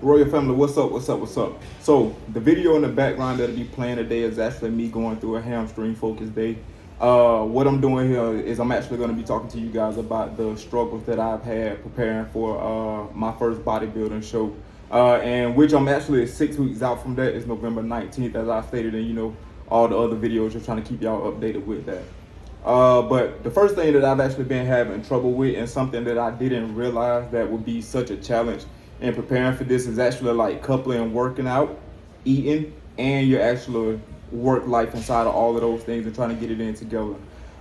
Royal family, what's up, what's up, what's up? So the video in the background that'll be playing today is actually me going through a hamstring focus day. What I'm doing here is I'm actually going to be talking to you guys about the struggles that I've had preparing for my first bodybuilding show, and which I'm actually 6 weeks out from that. It's November 19th, as I stated in all the other videos. Just trying to keep y'all updated with that. But the first thing that I've actually been having trouble with, and something that I didn't realize that would be such a challenge in preparing for this, is actually like coupling working out, eating, and your actual work life inside of all of those things and trying to get it in together.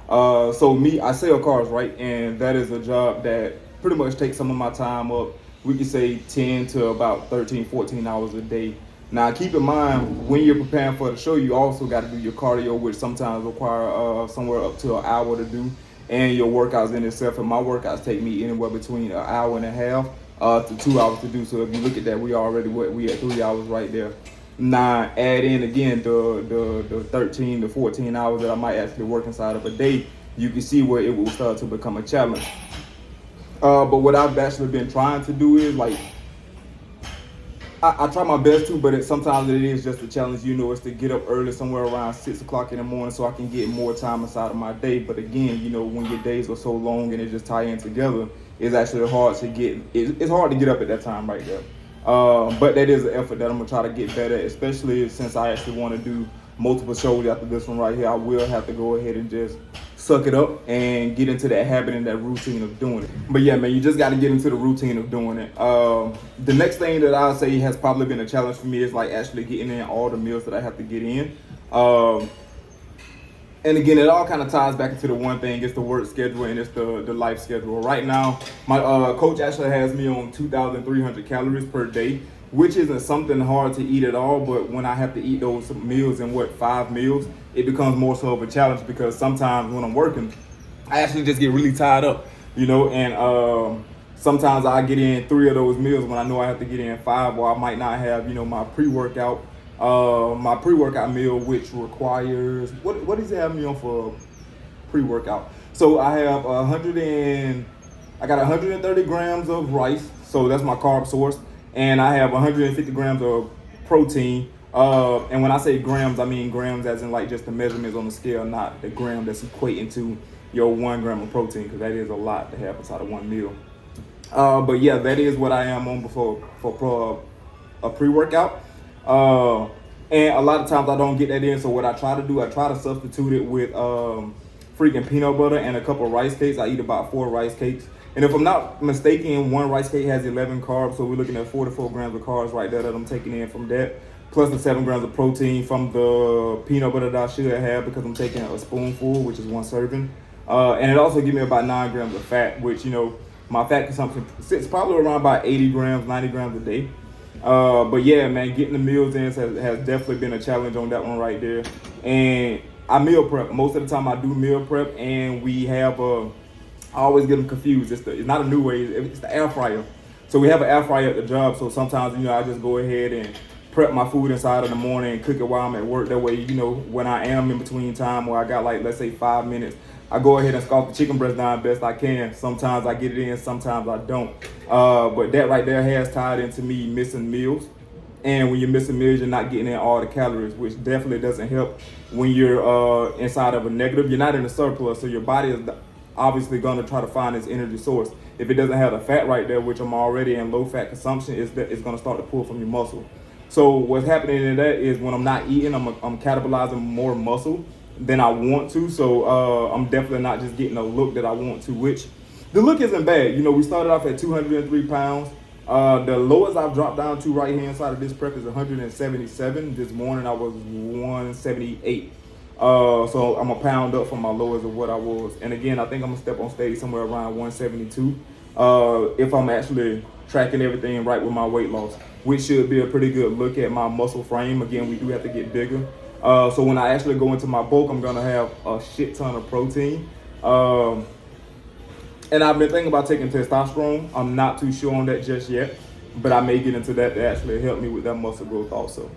So me, I sell cars, right? And that is a job that pretty much takes some of my time up. We could say 10 to about 13, 14 hours a day. Now, keep in mind, when you're preparing for the show, you also got to do your cardio, which sometimes require somewhere up to an hour to do, and your workouts in itself. And my workouts take me anywhere between an hour and a half to 2 hours to do. So if you look at that, we already we at 3 hours right there. Now, add in again the 13 to 14 hours that I might actually work inside of a day. You can see where it will start to become a challenge. But what I've actually been trying to do is like, I try my best to, but sometimes it is just a challenge, is to get up early, somewhere around 6 o'clock in the morning, so I can get more time inside of my day. But again, when your days are so long and it just tie in together, it's actually hard to it's hard to get up at that time right there. But that is an effort that I'm gonna try to get better at, especially since I actually want to do multiple shows after this one right here. I will have to go ahead and just suck it up and get into that habit and that routine of doing it. But yeah, man, you just got to get into the routine of doing it. The next thing that I'll say has probably been a challenge for me is like actually getting in all the meals that I have to get in. And again, it all kind of ties back into the one thing: it's the work schedule and it's the life schedule. Right now, my coach actually has me on 2,300 calories per day, which isn't something hard to eat at all. But when I have to eat those meals in 5 meals, it becomes more so of a challenge, because sometimes when I'm working, I actually just get really tied up, and sometimes I get in 3 of those meals when I know I have to get in 5, or I might not have, my pre-workout. My pre-workout meal, which requires, what does it have me on for pre-workout? So I have I got 130 grams of rice, so that's my carb source, and I have 150 grams of protein. And when I say grams, I mean grams as in like just the measurements on the scale, not the gram that's equating to your 1 gram of protein, because that is a lot to have inside of one meal. But yeah, that is what I am on for a pre-workout. And a lot of times I don't get that in. So what I try to do, I try to substitute it with freaking peanut butter and a couple of rice cakes. I eat about 4 rice cakes. And if I'm not mistaken, 1 rice cake has 11 carbs. So we're looking at 44 grams of carbs right there that I'm taking in from that, plus the 7 grams of protein from the peanut butter that I should have, because I'm taking a spoonful, which is 1 serving. And it also gives me about 9 grams of fat, which, my fat consumption sits probably around about 80 grams, 90 grams a day. But yeah, man, getting the meals in has definitely been a challenge on that one right there. And I meal prep. Most of the time I do meal prep, and we have I always get them confused. It's not a new way, it's the air fryer. So we have an air fryer at the job, so sometimes, I just go ahead and prep my food inside in the morning and cook it while I'm at work. That way, when I am in between time where I got like, let's say 5 minutes, I go ahead and scoff the chicken breast down best I can. Sometimes I get it in, sometimes I don't. But that right there has tied into me missing meals. And when you're missing meals, you're not getting in all the calories, which definitely doesn't help when you're inside of a negative. You're not in a surplus, so your body is obviously going to try to find its energy source. If it doesn't have the fat right there, which I'm already in low fat consumption, it's going to start to pull from your muscle. So what's happening in that is when I'm not eating, I'm catabolizing more muscle than I want to. So I'm definitely not just getting a look that I want to, which the look isn't bad. We started off at 203 pounds. The lowest I've dropped down to right here inside of this prep is 177. This morning I was 178. So I'm a pound up from my lowest of what I was. And again, I think I'm gonna step on stage somewhere around 172 if I'm actually tracking everything right with my weight loss, which should be a pretty good look at my muscle frame. Again, we do have to get bigger. So when I actually go into my bulk, I'm gonna have a shit ton of protein. And I've been thinking about taking testosterone. I'm not too sure on that just yet, but I may get into that to actually help me with that muscle growth also.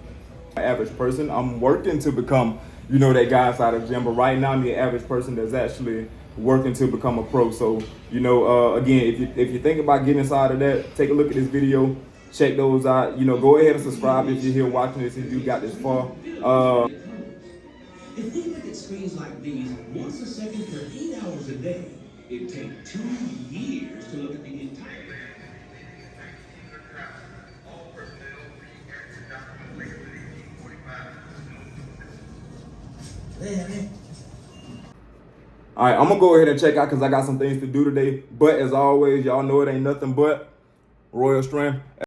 Average person, I'm working to become, that guy inside of the gym, but right now I'm the average person that's actually working to become a pro. So, again, if you think about getting inside of that, take a look at this video. check those out. You know, go ahead and subscribe if you're here watching this and you got this far. If we look at screens like these once a second for 8 hours a day, it'd take 2 years to look at the entire. All right, I'm gonna go ahead and check out because I got some things to do today. But as always, y'all know it ain't nothing but royal strength.